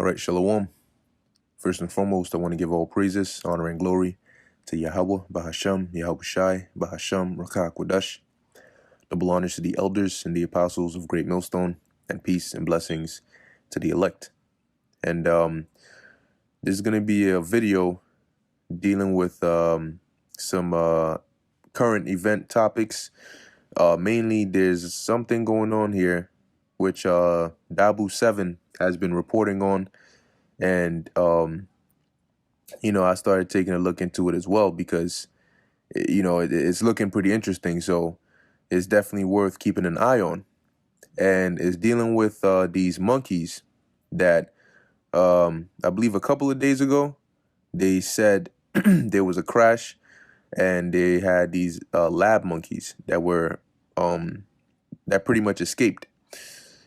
All right, Shalom. First and foremost, I want to give all praises, honor, and glory to Yahawah, BAHASHAM, Yahawashi, BAHASHAM, Rakak, double honors to the elders and the apostles of Greatmillstone, and peace and blessings to the elect. And this is going to be a video dealing with some current event topics. Mainly, there's something going on here which Dabu 7 has been reporting on. And, I started taking a look into it as well because, it's looking pretty interesting. So it's definitely worth keeping an eye on. And it's dealing with these monkeys that I believe a couple of days ago, they said there was a crash and they had these lab monkeys that were that pretty much escaped.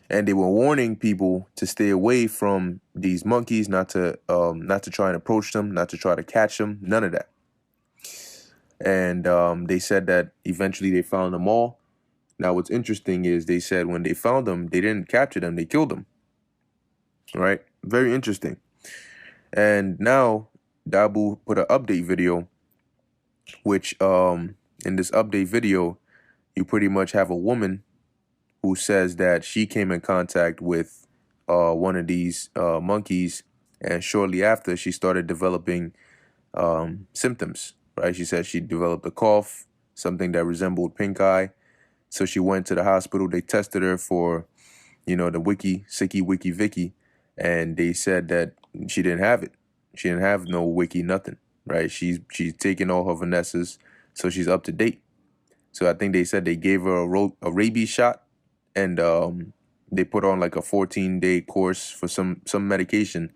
And they were warning people to stay away from these monkeys, not to try and approach them, not to try to catch them, none of that. And they said that eventually they found them all. Now, what's interesting is they said when they found them, they didn't capture them, they killed them. Right? Very interesting. And now Dabu put an update video, which in this update video, you pretty much have a woman who says that she came in contact with one of these monkeys, and shortly after she started developing symptoms, right? She said she developed a cough, something that resembled pink eye. So she went to the hospital. They tested her for, the sicky, wiki, vicky, and they said that she didn't have it. She didn't have no wiki, nothing, right? She's taken all her Vanessas, so she's up to date. So I think they said they gave her a rabies shot, and they put on like a 14-day course for some medication.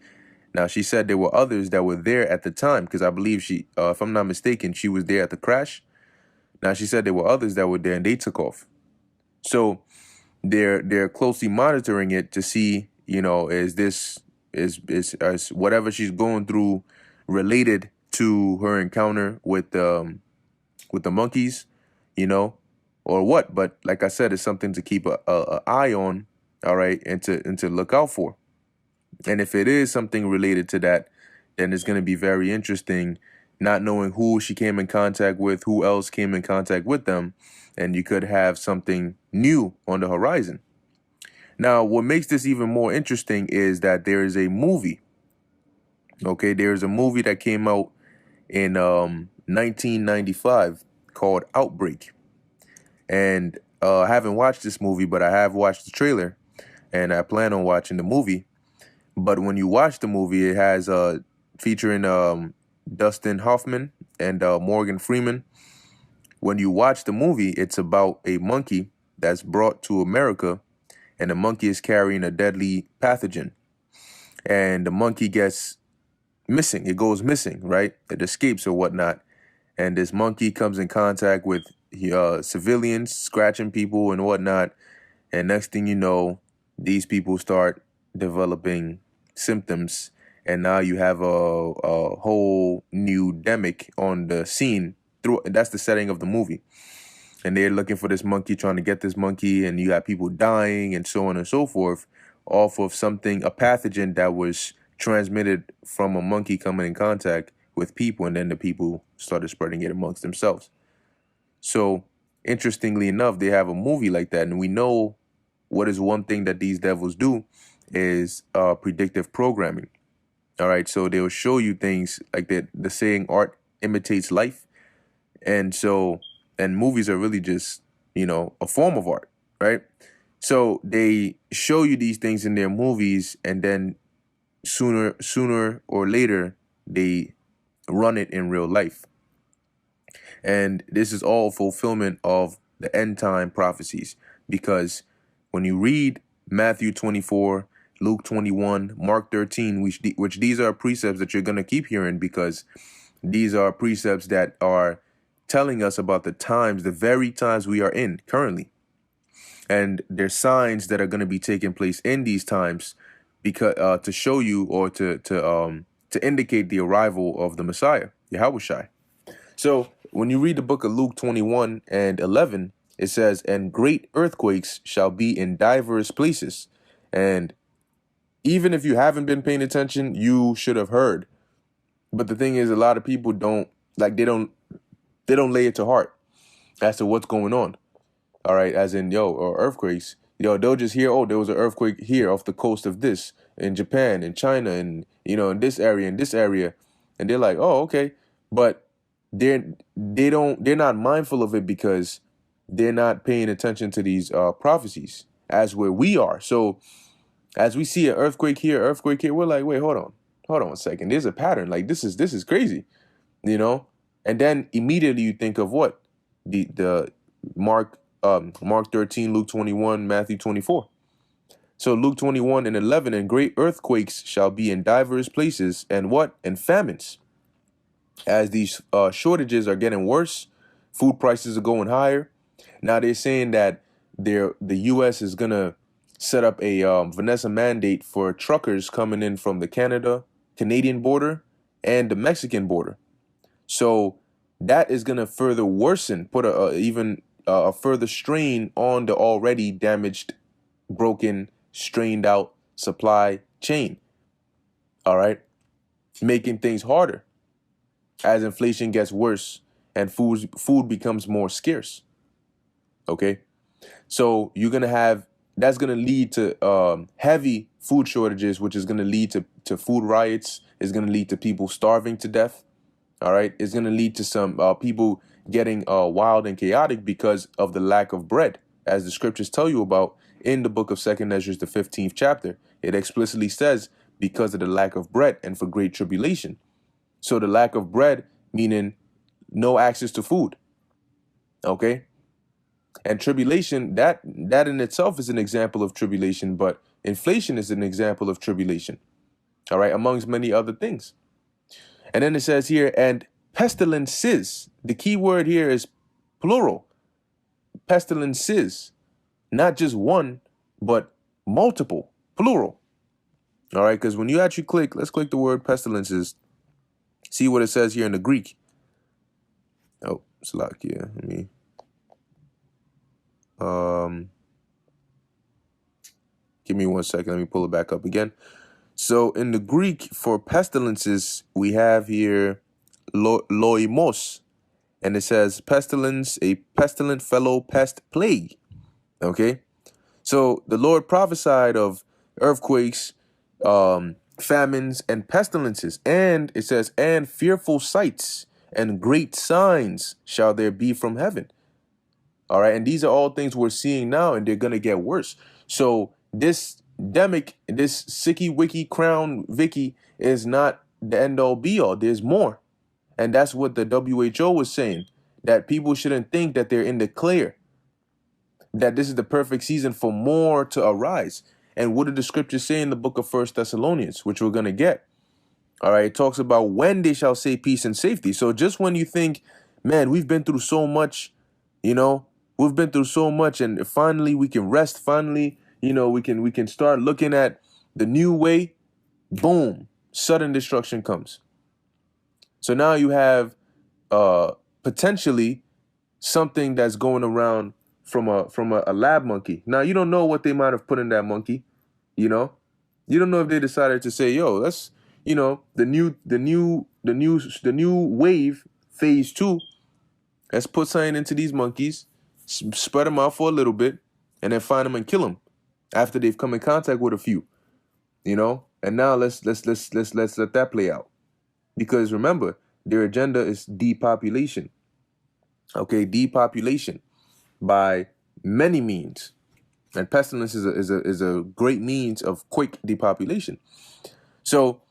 Now, she said there were others that were there at the time, because I believe she, if I'm not mistaken, she was there at the crash. Now, she said there were others that were there and they took off. So they're closely monitoring it to see, is whatever she's going through related to her encounter with the monkeys, or what. But like I said, it's something to keep a eye on, all right, and to look out for. And if it is something related to that, then it's going to be very interesting, not knowing who she came in contact with, who else came in contact with them, and you could have something new on the horizon. Now, what makes this even more interesting is that there is a movie. Okay, there's a movie that came out in 1995 called Outbreak. And I haven't watched this movie, but I have watched the trailer, and I plan on watching the movie. But when you watch the movie, it has featuring Dustin Hoffman and Morgan Freeman. When you watch the movie, it's about a monkey that's brought to America, and the monkey is carrying a deadly pathogen. And the monkey gets missing. It goes missing, right? It escapes or whatnot. And this monkey comes in contact with civilians, scratching people and whatnot. And next thing you know, these people start developing symptoms. And now you have a whole new demic on the scene. That's the setting of the movie. And they're looking for this monkey, trying to get this monkey. And you got people dying and so on and so forth off of something, a pathogen that was transmitted from a monkey coming in contact with people. And then the people started spreading it amongst themselves. So interestingly enough, they have a movie like that. And we know what is one thing that these devils do is predictive programming. All right. So they'll show you things like that. The saying art imitates life. And movies are really just, a form of art. Right. So they show you these things in their movies, and then sooner or later, they run it in real life. And this is all fulfillment of the end time prophecies, because when you read Matthew 24, Luke 21, Mark 13, which these are precepts that you're going to keep hearing, because these are precepts that are telling us about the times, the very times we are in currently. And there's signs that are going to be taking place in these times, because to show you, or to indicate the arrival of the Messiah, Yahawashi. So when you read the book of Luke 21 and 11, it says, "And great earthquakes shall be in divers places, and Even if you haven't been paying attention, you should have heard. But the thing is, a lot of people don't like they don't lay it to heart as to what's going on. All right, as in or earthquakes. They'll just hear, oh, there was an earthquake here off the coast of this in Japan, in China, and in this area, and they're like, oh, okay, but they're not mindful of it because they're not paying attention to these prophecies as where we are. So as we see an earthquake here, we're like, wait, hold on a second. There's a pattern. Like this is crazy, And then immediately you think of what the Mark 13, Luke 21, Matthew 24. So Luke 21:11, and great earthquakes shall be in divers places, and what? And famines. As these shortages are getting worse, food prices are going higher. Now they're saying that the U.S. is gonna set up a Vanessa mandate for truckers coming in from the Canadian border and the Mexican border. So that is gonna further worsen, put a further strain on the already damaged, broken, strained out supply chain. All right, making things harder as inflation gets worse and food becomes more scarce. Okay, so that's gonna lead to heavy food shortages, which is gonna lead to food riots. Is gonna lead to people starving to death. All right, it's gonna lead to some people getting wild and chaotic because of the lack of bread, as the scriptures tell you about in the book of 2 Ezra, the 15th chapter. It explicitly says because of the lack of bread and for great tribulation. So the lack of bread meaning no access to food. Okay. And tribulation, that in itself is an example of tribulation, but inflation is an example of tribulation. All right, amongst many other things. And then it says here, and pestilences. The key word here is plural. Pestilences. Not just one, but multiple. Plural. All right, because when you actually let's click the word pestilences. See what it says here in the Greek. Oh, Slovakia. Let me. Give me 1 second. Let me pull it back up again. So in the Greek for pestilences, we have here loimos, and it says pestilence, a pestilent fellow, pest, plague. Okay, so the Lord prophesied of earthquakes, famines, and pestilences, and it says, and fearful sights and great signs shall there be from heaven. All right, and these are all things we're seeing now, and they're gonna get worse. So this demic, this sicky wicky crown Vicky is not the end all be all. There's more. And that's what the WHO was saying, that people shouldn't think that they're in the clear, that this is the perfect season for more to arise. And what did the scriptures say in the book of 1 Thessalonians, which we're going to get? All right, it talks about when they shall say peace and safety. So just when you think, man, we've been through so much, we've been through so much, and finally we can rest, finally, we can start looking at the new way, boom, sudden destruction comes. So now you have potentially something that's going around from a lab monkey. Now you don't know what they might have put in that monkey, You don't know if they decided to say, yo, let's, the new wave, phase 2, let's put something into these monkeys, spread them out for a little bit, and then find them and kill them after they've come in contact with a few, and now let's let that play out. Because remember, their agenda is depopulation. Okay, depopulation by many means. And pestilence is a great means of quick depopulation. So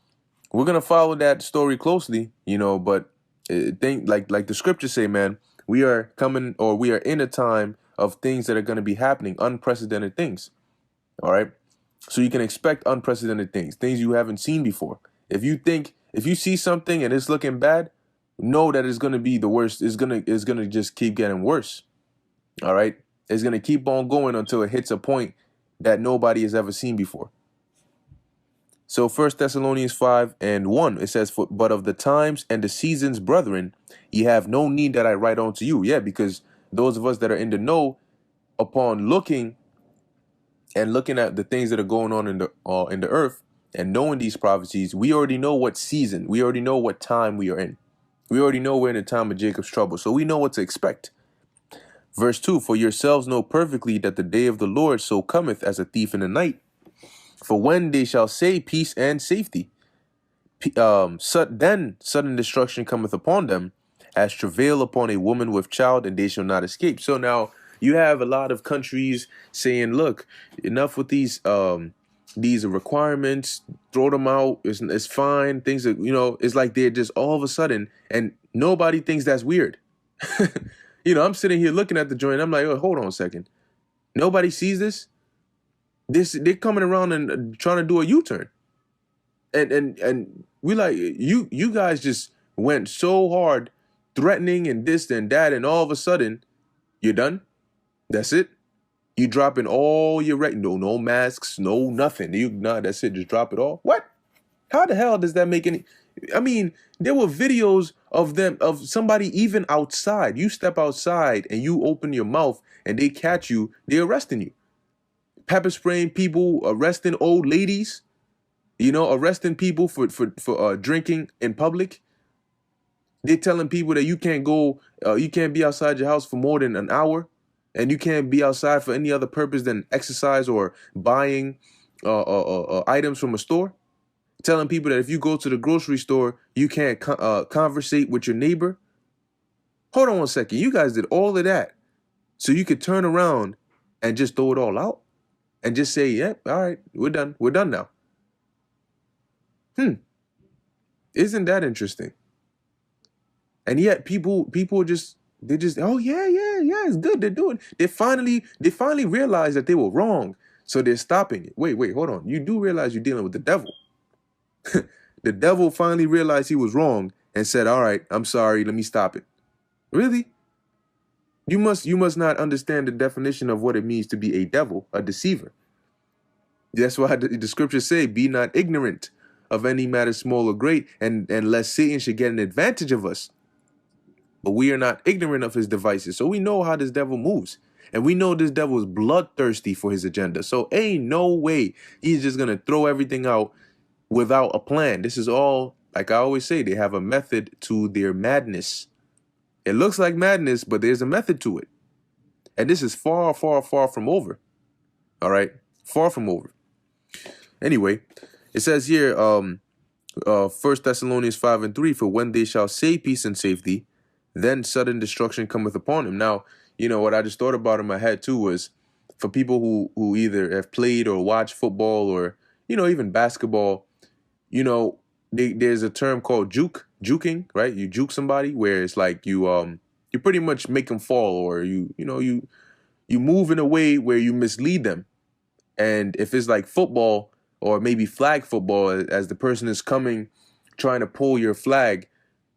we're gonna follow that story closely, but like the scriptures say, man, we are in a time of things that are gonna be happening, unprecedented things. All right. So you can expect unprecedented things you haven't seen before. If you see something and it's looking bad, know that it's gonna be the worst. It's gonna just keep getting worse. All right. It's going to keep on going until it hits a point that nobody has ever seen before. So 1 Thessalonians 5:1, it says, but of the times and the seasons, brethren, ye have no need that I write unto you. Yeah, because those of us that are in the know, upon looking and looking at the things that are going on in the earth and knowing these prophecies, we already know what season, we already know what time we are in. We already know we're in the time of Jacob's trouble, so we know what to expect. Verse 2, for yourselves know perfectly that the day of the Lord so cometh as a thief in the night. For when they shall say peace and safety, then sudden destruction cometh upon them, as travail upon a woman with child, and they shall not escape. So now you have a lot of countries saying, look, enough with these requirements, throw them out, it's fine. Things that, it's like they're just all of a sudden, and nobody thinks that's weird. I'm sitting here looking at the joint, I'm like, oh, hold on a second. Nobody sees this? They're coming around and trying to do a U-turn. And we like, you guys just went so hard threatening and this and that, and all of a sudden you're done. That's it. You dropping all your no masks, no nothing. That's it. Just drop it all. What? How the hell does that make any? I mean, there were videos of somebody even outside. You step outside and you open your mouth and they catch you. They're arresting you. Pepper spraying people, arresting old ladies. Arresting people for drinking in public. They're telling people that you can't you can't be outside your house for more than an hour, and you can't be outside for any other purpose than exercise or buying items from a store. Telling people that if you go to the grocery store, you can't conversate with your neighbor. Hold on one second. You guys did all of that so you could turn around and just throw it all out and just say, yep, all right, we're done. We're done now. Isn't that interesting? And yet people just oh yeah, it's good. They finally realized that they were wrong. So they're stopping it. Wait, hold on. You do realize you're dealing with the devil. The devil finally realized he was wrong and said, all right, I'm sorry, let me stop it. Really? You must not understand the definition of what it means to be a devil, a deceiver. That's why the scriptures say, be not ignorant of any matter small or great, and lest Satan should get an advantage of us. But we are not ignorant of his devices. So we know how this devil moves. And we know this devil is bloodthirsty for his agenda. So ain't no way he's just going to throw everything out without a plan. This is all, like I always say, they have a method to their madness. It looks like madness, but there's a method to it. And this is far, far, far from over. All right? Far from over. Anyway, it says here, 1 Thessalonians 5:3, for when they shall say peace and safety, then sudden destruction cometh upon him. Now, what I just thought about in my head too was for people who either have played or watched football or, even basketball, there's a term called juking, right? You juke somebody where it's like you pretty much make them fall, or you move in a way where you mislead them. And if it's like football or maybe flag football, as the person is coming, trying to pull your flag,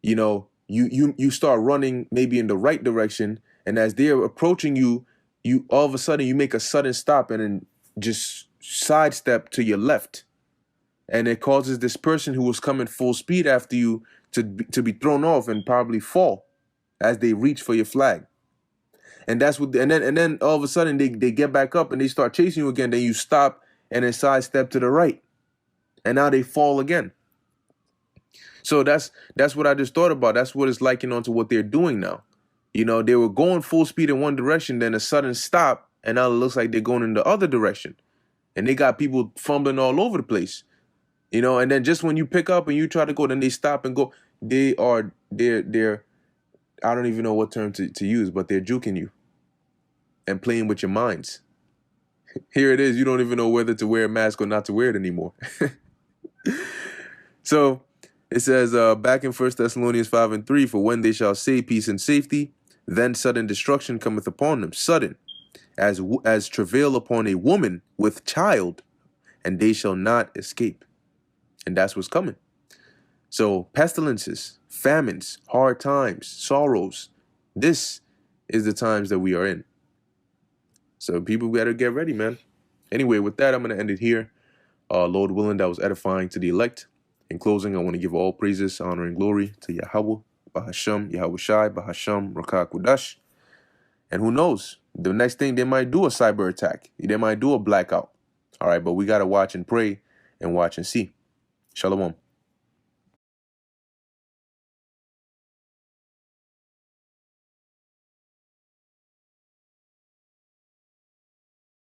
you start running maybe in the right direction, and as they're approaching you, all of a sudden you make a sudden stop and then just sidestep to your left, and it causes this person who was coming full speed after you to be thrown off and probably fall as they reach for your flag. And that's what, and then all of a sudden they get back up and they start chasing you again. Then you stop and then sidestep to the right, and now they fall again. So that's what I just thought about. That's what it's likened onto what they're doing now. They were going full speed in one direction, then a sudden stop, and now it looks like they're going in the other direction. And they got people fumbling all over the place. And then just when you pick up and you try to go, then they stop and go. They're I don't even know what term to use, but they're juking you and playing with your minds. Here it is. You don't even know whether to wear a mask or not to wear it anymore. So it says back in 1 Thessalonians 5:3, for when they shall say peace and safety, then sudden destruction cometh upon them, sudden, as travail upon a woman with child, and they shall not escape. And that's what's coming. So pestilences, famines, hard times, sorrows, this is the times that we are in. So people better get ready, man. Anyway, with that, I'm going to end it here. Lord willing, that was edifying to the elect. In closing, I want to give all praises, honor, and glory to Yahawah, BAHASHAM, Yahawashi, BAHASHAM, Rakak Wadash. And who knows? The next thing, they might do a cyber attack. They might do a blackout. All right, but we got to watch and pray and watch and see. Shalom.